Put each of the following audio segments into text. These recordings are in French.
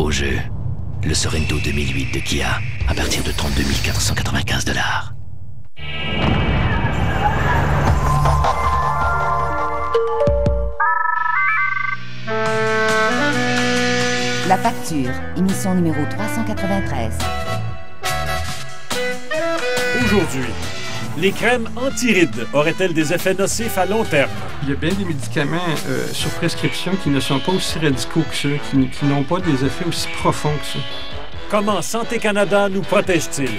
nouveau jeu, le Sorento 2008 de Kia, à partir de 32 495 $. La facture, émission numéro 393. Aujourd'hui, les crèmes anti-rides auraient-elles des effets nocifs à long terme? Il y a bien des médicaments sur prescription qui ne sont pas aussi radicaux que ceux, qui n'ont pas des effets aussi profonds que ça. Comment Santé Canada nous protège-t-il?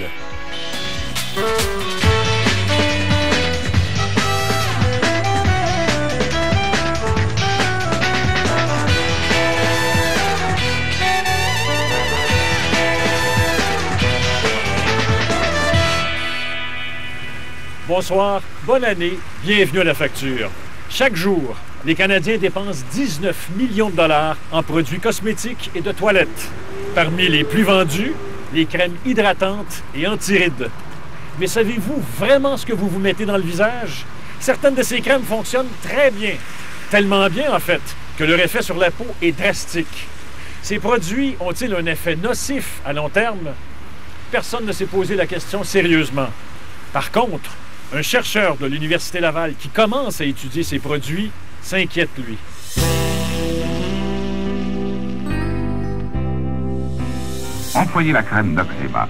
Bonsoir, bonne année, bienvenue à La Facture. Chaque jour, les Canadiens dépensent 19 millions de dollars en produits cosmétiques et de toilettes. Parmi les plus vendus, les crèmes hydratantes et anti-rides. Mais savez-vous vraiment ce que vous vous mettez dans le visage? Certaines de ces crèmes fonctionnent très bien. Tellement bien, en fait, que leur effet sur la peau est drastique. Ces produits ont-ils un effet nocif à long terme? Personne ne s'est posé la question sérieusement. Par contre, un chercheur de l'Université Laval qui commence à étudier ces produits s'inquiète, lui. Employez la crème Noxema.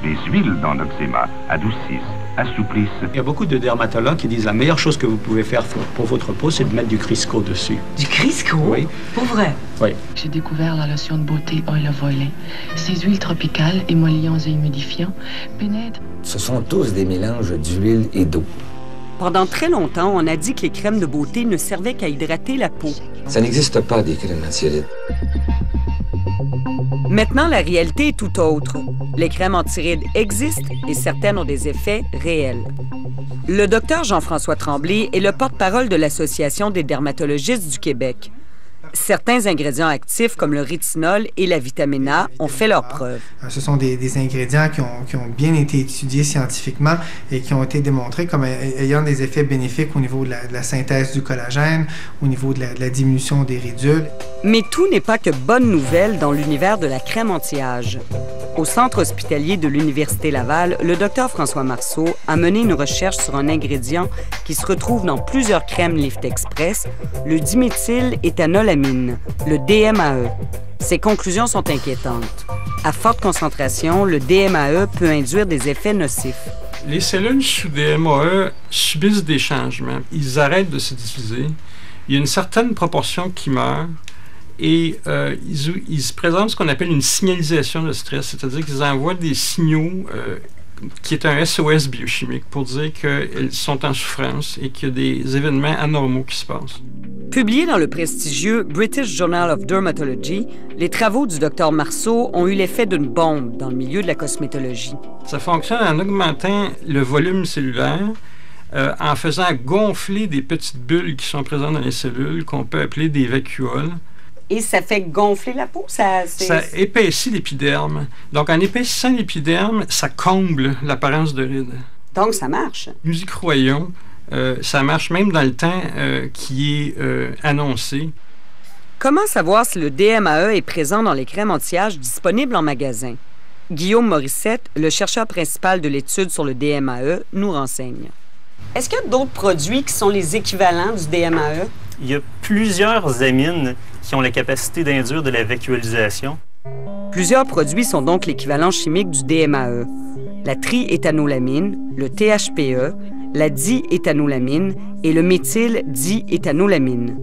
Les huiles dans Noxema adoucissent, assouplissent. Il y a beaucoup de dermatologues qui disent la meilleure chose que vous pouvez faire pour votre peau, c'est de mettre du Crisco dessus. Du Crisco? Oui. Pour vrai? Oui. J'ai découvert la lotion de beauté Oil of Oiling. Ces huiles tropicales, émollients et humidifiants pénètrent. Ce sont tous des mélanges d'huile et d'eau. Pendant très longtemps, on a dit que les crèmes de beauté ne servaient qu'à hydrater la peau. Ça n'existe pas, des crèmes anti-rides. Maintenant, la réalité est tout autre. Les crèmes anti-rides existent et certaines ont des effets réels. Le docteur Jean-François Tremblay est le porte-parole de l'Association des dermatologistes du Québec. Certains ingrédients actifs, comme le rétinol et la vitamine A, ont fait leurs preuves. Ce sont des ingrédients qui ont bien été étudiés scientifiquement et qui ont été démontrés comme ayant des effets bénéfiques au niveau de la synthèse du collagène, au niveau de la diminution des ridules. Mais tout n'est pas que bonne nouvelle dans l'univers de la crème anti-âge. Au centre hospitalier de l'Université Laval, le docteur François Marceau a mené une recherche sur un ingrédient qui se retrouve dans plusieurs crèmes Lift Express, le diméthyléthanolamine, le DMAE. Ses conclusions sont inquiétantes. À forte concentration, le DMAE peut induire des effets nocifs. Les cellules sous DMAE subissent des changements. Ils arrêtent de se diviser. Il y a une certaine proportion qui meurt. Et ils se présentent ce qu'on appelle une signalisation de stress, c'est-à-dire qu'ils envoient des signaux qui est un SOS biochimique pour dire qu'elles sont en souffrance et qu'il y a des événements anormaux qui se passent. Publiés dans le prestigieux British Journal of Dermatology, les travaux du Dr Marceau ont eu l'effet d'une bombe dans le milieu de la cosmétologie. Ça fonctionne en augmentant le volume cellulaire, en faisant gonfler des petites bulles qui sont présentes dans les cellules, qu'on peut appeler des vacuoles. Et ça fait gonfler la peau? Ça épaissit l'épiderme. Donc, en épaississant l'épiderme, ça comble l'apparence de rides. Donc, ça marche? Nous y croyons. Ça marche même dans le temps qui est annoncé. Comment savoir si le DMAE est présent dans les crèmes anti-âge disponibles en magasin? Guillaume Morissette, le chercheur principal de l'étude sur le DMAE, nous renseigne. Est-ce qu'il y a d'autres produits qui sont les équivalents du DMAE? Il y a plusieurs amines qui ont la capacité d'induire de la vacuolisation. Plusieurs produits sont donc l'équivalent chimique du DMAE. La triéthanolamine, le THPE, la diéthanolamine et le méthyldiéthanolamine.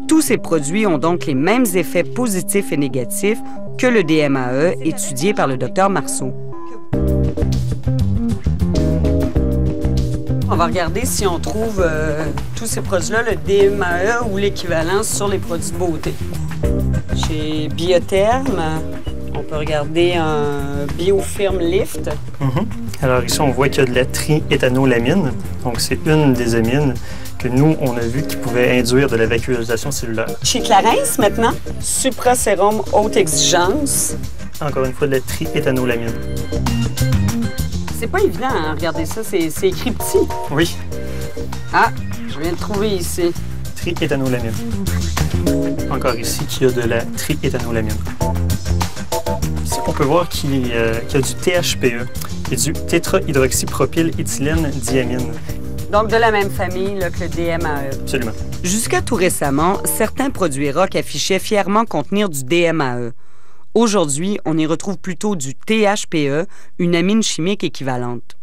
Tous ces produits ont donc les mêmes effets positifs et négatifs que le DMAE étudié par le Dr Marceau. On va regarder si on trouve tous ces produits-là, le DMAE ou l'équivalent sur les produits de beauté. Chez Biotherm, on peut regarder un Biofirm Lift. Alors ici, on voit qu'il y a de la triéthanolamine. Donc, c'est une des amines que nous, on a vu qui pouvait induire de la vacuolisation cellulaire. Chez Clarins, maintenant, Suprasérum haute exigence. Encore une fois, de la triéthanolamine. C'est pas évident, hein, regarder ça, c'est écrit petit. Oui. Ah, je viens de trouver ici. Triéthanolamine. Encore ici, qu'il y a de la triéthanolamine. peut voir qu'il y a du THPE et du tétrahydroxypropyléthylène-diamine. Donc de la même famille là, que le DMAE. Absolument. Jusqu'à tout récemment, certains produits rock affichaient fièrement contenir du DMAE. Aujourd'hui, on y retrouve plutôt du THPE, une amine chimique équivalente.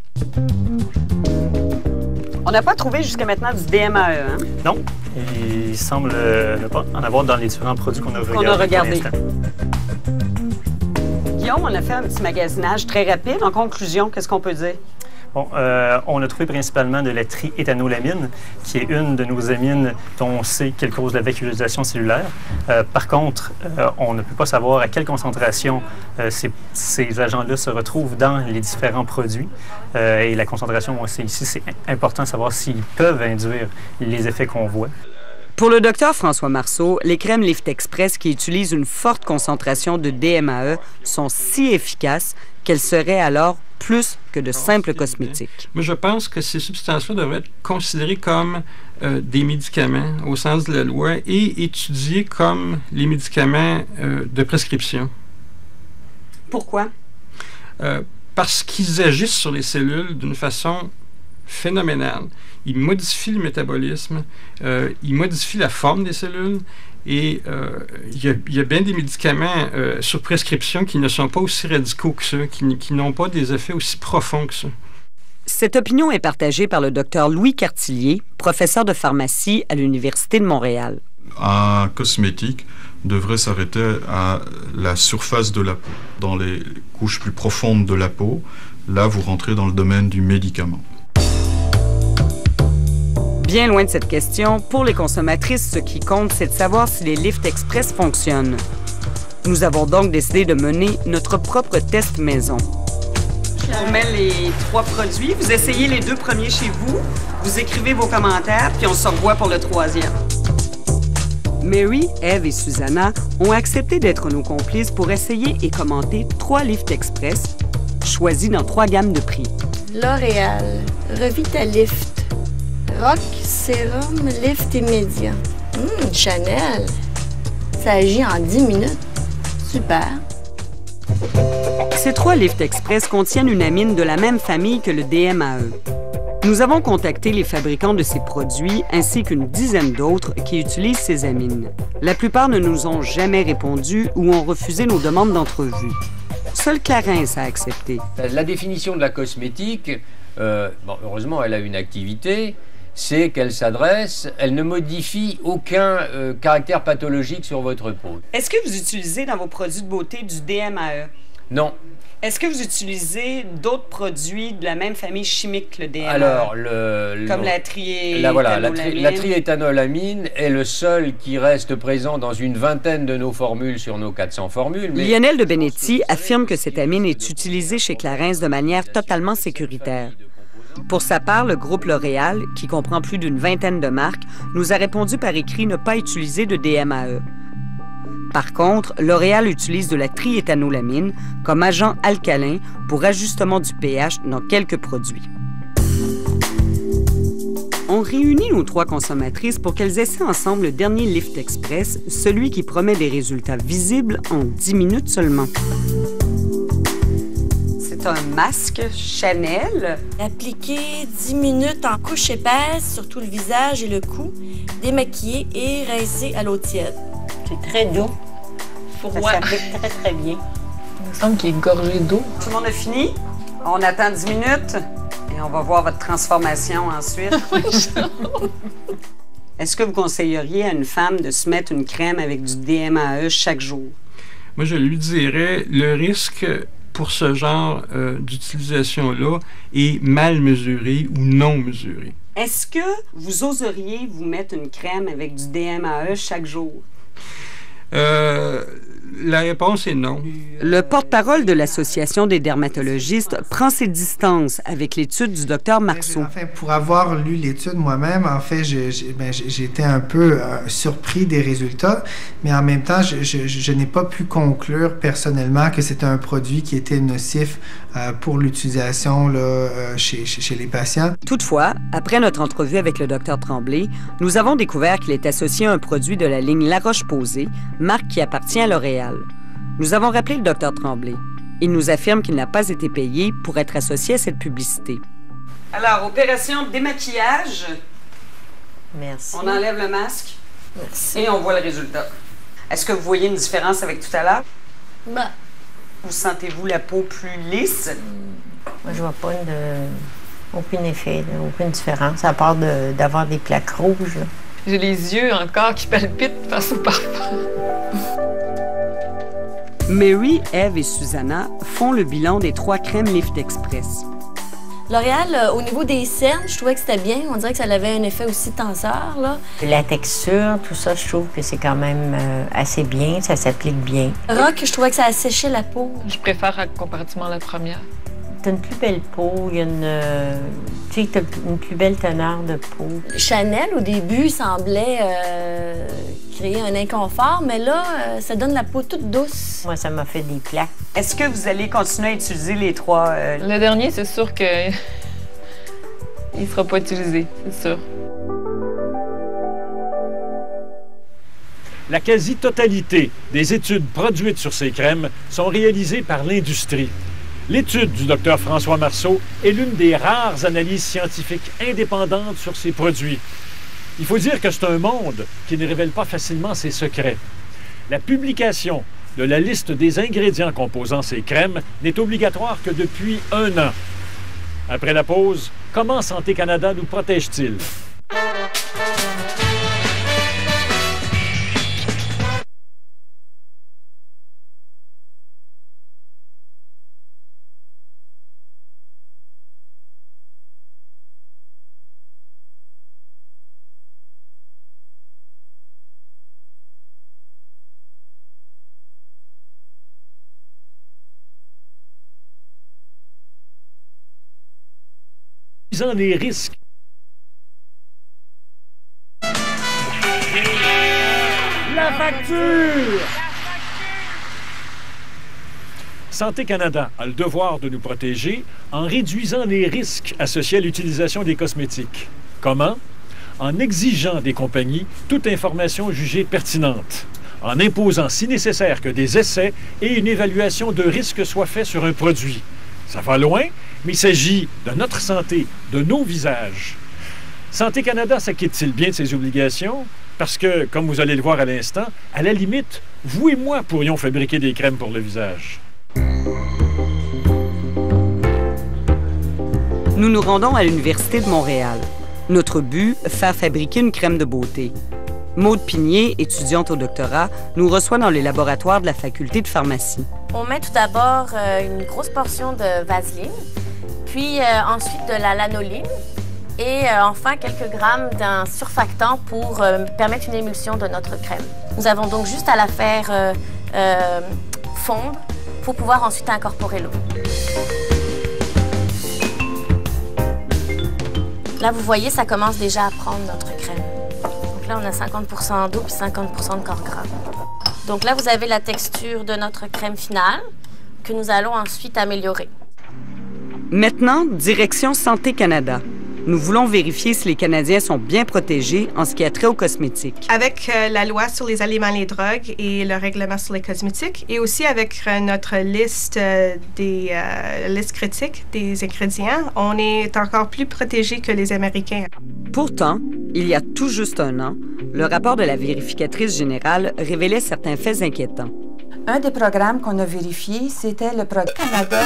On n'a pas trouvé jusqu'à maintenant du DMAE, hein? Non. Il semble ne pas en avoir dans les différents produits qu'on a regardés. Guillaume, on a fait un petit magasinage très rapide. En conclusion, qu'est-ce qu'on peut dire? Bon, on a trouvé principalement de la triéthanolamine, qui est une de nos amines dont on sait qu'elle cause la vacuolisation cellulaire. Par contre, on ne peut pas savoir à quelle concentration ces agents-là se retrouvent dans les différents produits. Et la concentration, on sait ici, c'est important de savoir s'ils peuvent induire les effets qu'on voit. Pour le docteur François Marceau, les crèmes Lift Express qui utilisent une forte concentration de DMAE sont si efficaces qu'elles seraient alors plus que de simples cosmétiques. Moi, je pense que ces substances-là devraient être considérées comme des médicaments au sens de la loi et étudiées comme les médicaments de prescription. Pourquoi? Parce qu'ils agissent sur les cellules d'une façon phénoménale. Ils modifient le métabolisme, ils modifient la forme des cellules et il y a bien des médicaments sur prescription qui ne sont pas aussi radicaux que ça, qui n'ont pas des effets aussi profonds que ça. Cette opinion est partagée par le docteur Louis Cartillier, professeur de pharmacie à l'Université de Montréal. Un cosmétique devrait s'arrêter à la surface de la peau. Dans les couches plus profondes de la peau, là, vous rentrez dans le domaine du médicament. Bien loin de cette question, pour les consommatrices, ce qui compte, c'est de savoir si les Lift Express fonctionnent. Nous avons donc décidé de mener notre propre test maison. On met les 3 produits, vous essayez les 2 premiers chez vous, vous écrivez vos commentaires, puis on se revoit pour le 3e. Mary, Eve et Susanna ont accepté d'être nos complices pour essayer et commenter 3 Lift Express, choisis dans 3 gammes de prix. L'Oréal, Revitalift, Rock, Sérum, Lift immédiat. Chanel, ça agit en 10 minutes. Super. Ces 3 Lift Express contiennent une amine de la même famille que le DMAE. Nous avons contacté les fabricants de ces produits ainsi qu'une dizaine d'autres qui utilisent ces amines. La plupart ne nous ont jamais répondu ou ont refusé nos demandes d'entrevue. Seul Clarins a accepté. La définition de la cosmétique, heureusement, elle a une activité, c'est qu'elle s'adresse, elle ne modifie aucun caractère pathologique sur votre peau. Est-ce que vous utilisez dans vos produits de beauté du DMAE? Non. Est-ce que vous utilisez d'autres produits de la même famille chimique que le DMAE? Alors, comme la triéthanolamine. La triéthanolamine est le seul qui reste présent dans une vingtaine de nos formules sur nos 400 formules. Mais... Lionel de Benetti affirme que cette amine est utilisée chez Clarins de manière totalement sécuritaire. Pour sa part, le groupe L'Oréal, qui comprend plus d'une vingtaine de marques, nous a répondu par écrit ne pas utiliser de DMAE. Par contre, L'Oréal utilise de la triéthanolamine comme agent alcalin pour ajustement du pH dans quelques produits. On réunit nos 3 consommatrices pour qu'elles essaient ensemble le dernier Lift Express, celui qui promet des résultats visibles en 10 minutes seulement. C'est un masque Chanel. Appliquer 10 minutes en couche épaisse sur tout le visage et le cou, démaquiller et rincer à l'eau tiède. C'est très doux. Froid. Ça s'applique très, très bien. Il me semble qu'il est gorgé d'eau. Tout le monde a fini? On attend 10 minutes et on va voir votre transformation ensuite. Est-ce que vous conseilleriez à une femme de se mettre une crème avec du DMAE chaque jour? Moi, je lui dirais, le risque pour ce genre d'utilisation-là est mal mesuré ou non mesuré. Est-ce que vous oseriez vous mettre une crème avec du DMAE chaque jour? La réponse est non. Le porte-parole de l'Association des dermatologistes prend ses distances avec l'étude du docteur Marceau. Enfin, pour avoir lu l'étude moi-même, en fait, j'étais un peu surpris des résultats, mais en même temps, je n'ai pas pu conclure personnellement que c'était un produit qui était nocif pour l'utilisation chez les patients. Toutefois, après notre entrevue avec le docteur Tremblay, nous avons découvert qu'il est associé à un produit de la ligne La Roche-Posay, marque qui appartient à L'Oréal. Nous avons rappelé le docteur Tremblay. Il nous affirme qu'il n'a pas été payé pour être associé à cette publicité. Alors, opération démaquillage. Merci. On enlève le masque. Merci. Et on voit le résultat. Est-ce que vous voyez une différence avec tout à l'heure? Ben. Vous sentez-vous la peau plus lisse? Moi, je vois pas aucun effet, là, aucune différence, à part d'avoir des plaques rouges. Là. J'ai les yeux encore qui palpitent face au parfum. Mary, Eve et Susanna font le bilan des 3 crèmes Lift Express. L'Oréal, au niveau des cernes, je trouvais que c'était bien. On dirait que ça avait un effet aussi tenseur, là. La texture, tout ça, je trouve que c'est quand même assez bien, ça s'applique bien. Rock, je trouvais que ça asséchait la peau. Je préfère comparativement à la première. T'as une plus belle peau, il y a tu sais, t'as une plus belle teneur de peau. Chanel, au début, semblait créer un inconfort, mais là, ça donne la peau toute douce. Moi, ça m'a fait des plaques. Est-ce que vous allez continuer à utiliser les 3... Le dernier, c'est sûr que il sera pas utilisé, c'est sûr. La quasi-totalité des études produites sur ces crèmes sont réalisées par l'industrie. L'étude du Dr François Marceau est l'une des rares analyses scientifiques indépendantes sur ces produits. Il faut dire que c'est un monde qui ne révèle pas facilement ses secrets. La publication de la liste des ingrédients composant ces crèmes n'est obligatoire que depuis 1 an. Après la pause, comment Santé Canada nous protège-t-il? Les risques. La facture! Santé Canada a le devoir de nous protéger en réduisant les risques associés à l'utilisation des cosmétiques. Comment? En exigeant des compagnies toute information jugée pertinente, en imposant si nécessaire que des essais et une évaluation de risque soient faits sur un produit. Ça va loin, mais il s'agit de notre santé, de nos visages. Santé Canada s'acquitte-t-il bien de ses obligations? Parce que, comme vous allez le voir à l'instant, à la limite, vous et moi pourrions fabriquer des crèmes pour le visage. Nous nous rendons à l'Université de Montréal. Notre but, faire fabriquer une crème de beauté. Maude Pinier, étudiante au doctorat, nous reçoit dans les laboratoires de la faculté de pharmacie. On met tout d'abord une grosse portion de vaseline, puis ensuite de la lanoline et enfin quelques grammes d'un surfactant pour permettre une émulsion de notre crème. Nous avons donc juste à la faire fondre pour pouvoir ensuite incorporer l'eau. Là, vous voyez, ça commence déjà à prendre notre crème. Donc là, on a 50% d'eau puis 50% de corps gras. Donc là, vous avez la texture de notre crème finale que nous allons ensuite améliorer. Maintenant, direction Santé Canada. Nous voulons vérifier si les Canadiens sont bien protégés en ce qui a trait aux cosmétiques. Avec la loi sur les aliments et les drogues et le règlement sur les cosmétiques, et aussi avec notre liste liste critique des ingrédients, on est encore plus protégés que les Américains. Pourtant, il y a tout juste 1 an, le rapport de la vérificatrice générale révélait certains faits inquiétants. Un des programmes qu'on a vérifié, c'était le programme Canada,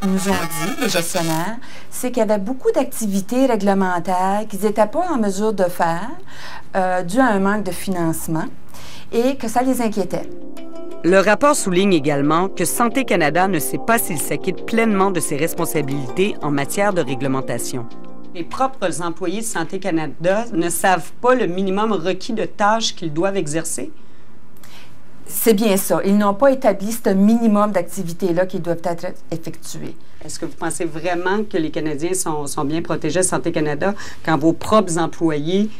nous ont dit, les gestionnaires, c'est qu'il y avait beaucoup d'activités réglementaires qu'ils n'étaient pas en mesure de faire dû à un manque de financement et que ça les inquiétait. Le rapport souligne également que Santé Canada ne sait pas s'il s'acquitte pleinement de ses responsabilités en matière de réglementation. Les propres employés de Santé Canada ne savent pas le minimum requis de tâches qu'ils doivent exercer? C'est bien ça. Ils n'ont pas établi ce minimum d'activités-là qui doivent être effectuées. Est-ce que vous pensez vraiment que les Canadiens sont bien protégés à Santé Canada quand vos propres employés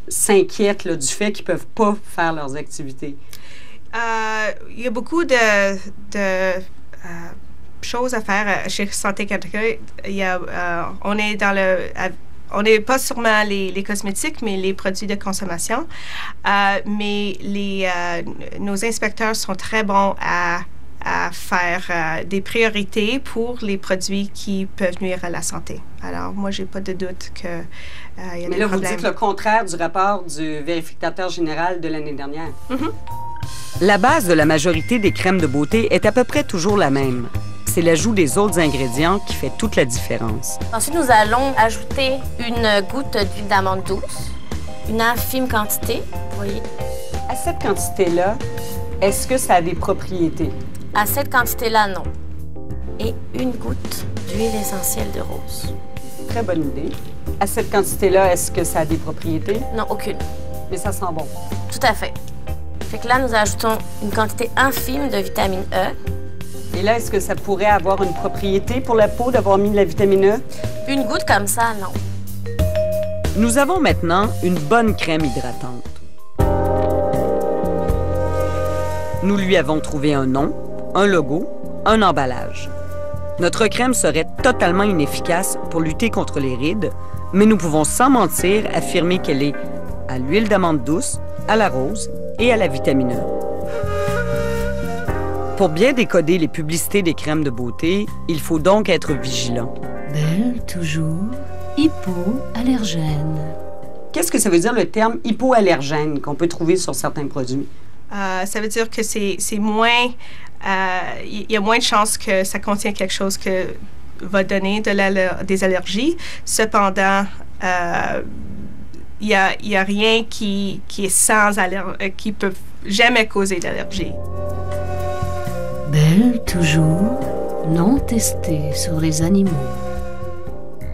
s'inquiètent du fait qu'ils ne peuvent pas faire leurs activités? Il y a beaucoup de choses à faire chez Santé Canada. On n'est pas sûrement les cosmétiques, mais les produits de consommation. Mais nos inspecteurs sont très bons à à faire des priorités pour les produits qui peuvent nuire à la santé. Alors, moi, j'ai pas de doute qu'il y a des problèmes. Mais là, vous dites le contraire du rapport du vérificateur général de l'année dernière. La base de la majorité des crèmes de beauté est à peu près toujours la même. C'est l'ajout des autres ingrédients qui fait toute la différence. Ensuite, nous allons ajouter une goutte d'huile d'amande douce, une infime quantité, vous voyez. À cette quantité-là, est-ce que ça a des propriétés? À cette quantité-là, non. Et une goutte d'huile essentielle de rose. Très bonne idée. À cette quantité-là, est-ce que ça a des propriétés? Non, aucune. Mais ça sent bon. Tout à fait. Fait que là, nous ajoutons une quantité infime de vitamine E. Et là, est-ce que ça pourrait avoir une propriété pour la peau d'avoir mis de la vitamine E? Une goutte comme ça, non. Nous avons maintenant une bonne crème hydratante. Nous lui avons trouvé un nom, un logo, un emballage. Notre crème serait totalement inefficace pour lutter contre les rides, mais nous pouvons sans mentir affirmer qu'elle est à l'huile d'amande douce, à la rose et à la vitamine E. Pour bien décoder les publicités des crèmes de beauté, il faut donc être vigilant. Belle toujours, hypoallergène. Qu'est-ce que ça veut dire le terme hypoallergène qu'on peut trouver sur certains produits? Ça veut dire que c'est moins... Il y a moins de chances que ça contient quelque chose que va donner des allergies. Cependant, il y a rien qui est sans allergie, qui peut jamais causer d'allergie. Belle toujours, non testée sur les animaux.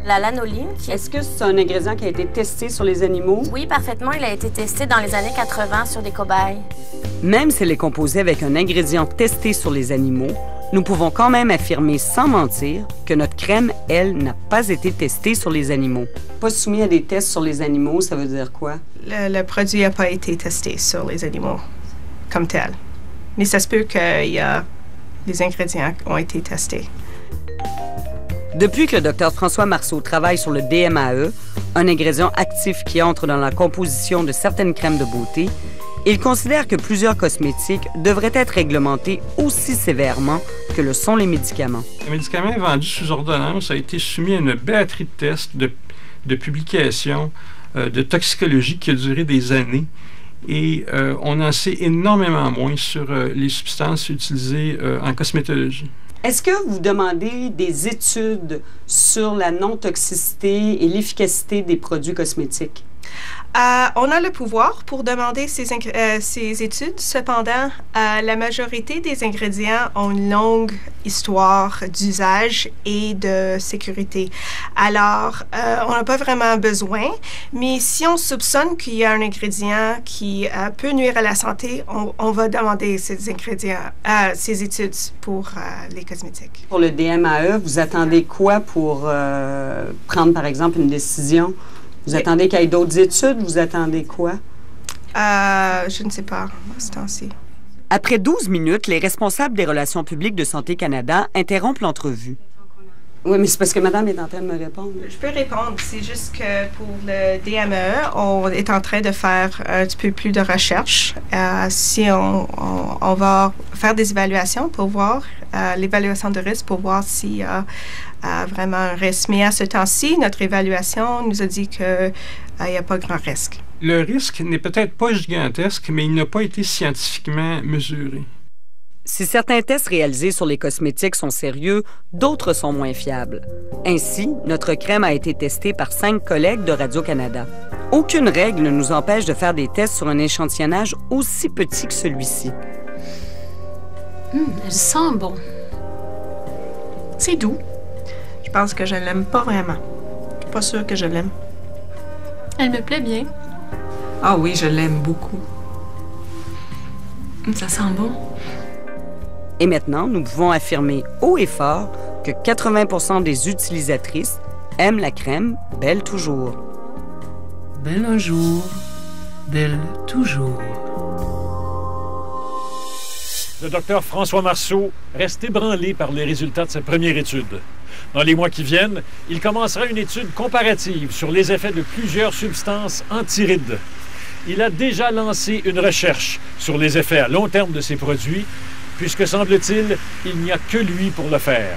La lanoline. Est-ce que c'est un ingrédient qui a été testé sur les animaux? Oui, parfaitement. Il a été testé dans les années 80 sur des cobayes. Même s'il est composé avec un ingrédient testé sur les animaux, nous pouvons quand même affirmer sans mentir que notre crème, elle, n'a pas été testée sur les animaux. Pas soumis à des tests sur les animaux, ça veut dire quoi? Le produit n'a pas été testé sur les animaux comme tel. Mais ça se peut qu'il y a des ingrédients qui ont été testés. Depuis que le Dr François Marceau travaille sur le DMAE, un ingrédient actif qui entre dans la composition de certaines crèmes de beauté, il considère que plusieurs cosmétiques devraient être réglementés aussi sévèrement que le sont les médicaments. Le médicament vendu sous ordonnance a été soumis à une batterie de tests, de publications, de toxicologie qui a duré des années. Et on en sait énormément moins sur les substances utilisées en cosmétologie. Est-ce que vous demandez des études sur la non-toxicité et l'efficacité des produits cosmétiques? On a le pouvoir pour demander ces études. Cependant, la majorité des ingrédients ont une longue histoire d'usage et de sécurité. Alors, on n'a pas vraiment besoin, mais si on soupçonne qu'il y a un ingrédient qui peut nuire à la santé, on va demander ces ingrédients, ces études pour les cosmétiques. Pour le DMAE, vous attendez quoi pour prendre, par exemple, une décision? Vous attendez qu'il y ait d'autres études? Vous attendez quoi? Je ne sais pas, à ce temps-ci. Après 12 minutes, les responsables des relations publiques de Santé Canada interrompent l'entrevue. Oui, mais c'est parce que madame est en train de me répondre. Je peux répondre. C'est juste que pour le DME, on est en train de faire un petit peu plus de recherche. Si on va faire des évaluations pour voir, l'évaluation de risque pour voir s'il y a vraiment un risque. Mais à ce temps-ci, notre évaluation nous a dit qu'il n'y a pas grand risque. Le risque n'est peut-être pas gigantesque, mais il n'a pas été scientifiquement mesuré. Si certains tests réalisés sur les cosmétiques sont sérieux, d'autres sont moins fiables. Ainsi, notre crème a été testée par 5 collègues de Radio-Canada. Aucune règle ne nous empêche de faire des tests sur un échantillonnage aussi petit que celui-ci. Elle sent bon. C'est doux. Je pense que je l'aime pas vraiment. Je suis pas sûre que je l'aime. Elle me plaît bien. Ah oui, je l'aime beaucoup. Ça sent bon. Et maintenant, nous pouvons affirmer haut et fort que 80% des utilisatrices aiment la crème Belle Toujours. Belle un jour, belle toujours. Le docteur François Marceau reste ébranlé par les résultats de sa première étude. Dans les mois qui viennent, il commencera une étude comparative sur les effets de plusieurs substances anti-rides. Il a déjà lancé une recherche sur les effets à long terme de ces produits puisque semble-t-il, il n'y a que lui pour le faire.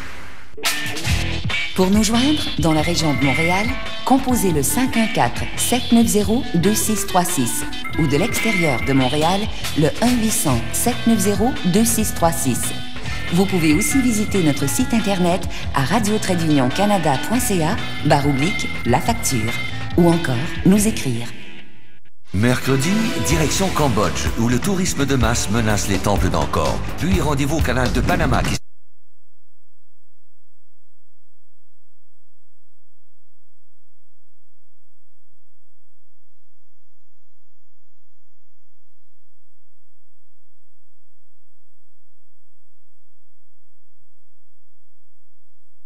Pour nous joindre, dans la région de Montréal, composez le 514-790-2636 ou de l'extérieur de Montréal, le 1-800-790-2636. Vous pouvez aussi visiter notre site Internet à radio-canada.ca/la facture ou encore nous écrire. Mercredi, direction Cambodge, où le tourisme de masse menace les temples d'Angkor. Puis rendez-vous au canal de Panama qui...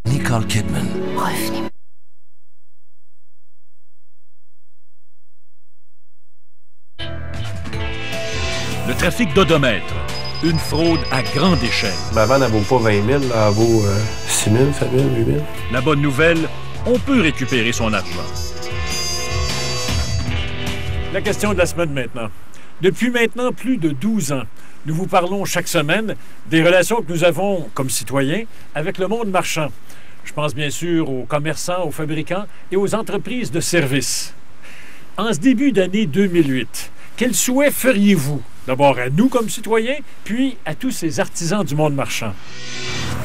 Nicole Kidman. Revenez. Le trafic d'odomètres, une fraude à grande échelle. Avant, elle ne vaut pas 20 000, elle vaut 6 000, 7 000, 8 000. La bonne nouvelle, on peut récupérer son argent. La question de la semaine maintenant. Depuis maintenant plus de 12 ans, nous vous parlons chaque semaine des relations que nous avons comme citoyens avec le monde marchand. Je pense bien sûr aux commerçants, aux fabricants et aux entreprises de services. En ce début d'année 2008, quels souhaits feriez-vous? D'abord à nous comme citoyens, puis à tous ces artisans du monde marchand.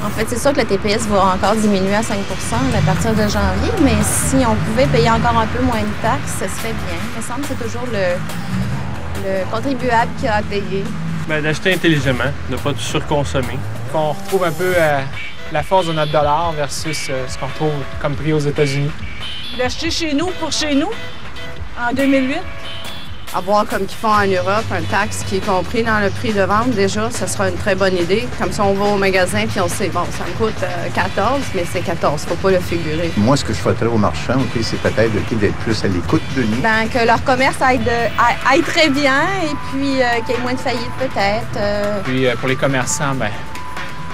En fait, c'est sûr que le TPS va encore diminuer à 5 à partir de janvier, mais si on pouvait payer encore un peu moins de taxes, ça serait bien. Il me semble que c'est toujours le contribuable qui a à payer. Bien, d'acheter intelligemment, de ne pas tout surconsommer. Qu'on retrouve un peu la force de notre dollar versus ce qu'on retrouve comme prix aux États-Unis. D'acheter chez nous pour chez nous, en 2008. Avoir comme qu'ils font en Europe, un taxe qui est compris dans le prix de vente, déjà, ça sera une très bonne idée. Comme ça, on va au magasin puis on sait, bon, ça me coûte 14, mais c'est 14, faut pas le figurer. Moi, ce que je ferais aux marchands, c'est peut-être d'être plus à l'écoute de nous. Ben, que leur commerce aille très bien et puis qu'il y ait moins de faillites peut-être. Puis pour les commerçants, ben,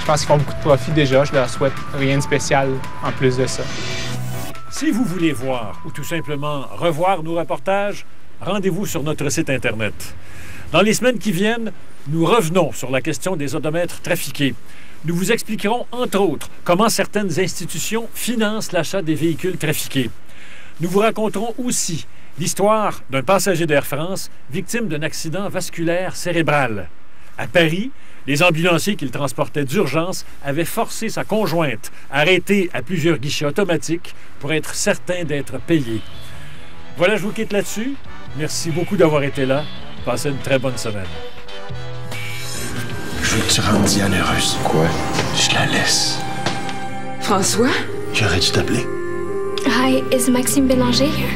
je pense qu'ils font beaucoup de profit déjà. Je leur souhaite rien de spécial en plus de ça. Si vous voulez voir ou tout simplement revoir nos reportages, rendez-vous sur notre site Internet. Dans les semaines qui viennent, nous revenons sur la question des odomètres trafiqués. Nous vous expliquerons, entre autres, comment certaines institutions financent l'achat des véhicules trafiqués. Nous vous raconterons aussi l'histoire d'un passager d'Air France victime d'un accident vasculaire cérébral. À Paris, les ambulanciers qu'il transportait d'urgence avaient forcé sa conjointe à arrêter à plusieurs guichets automatiques pour être certain d'être payé. Voilà, je vous quitte là-dessus. Merci beaucoup d'avoir été là. Passez une très bonne semaine. Je veux que tu rendes Diane heureuse. Quoi? Je la laisse. François? J'aurais dû t'appeler. Hi, is Maxime Bélanger here?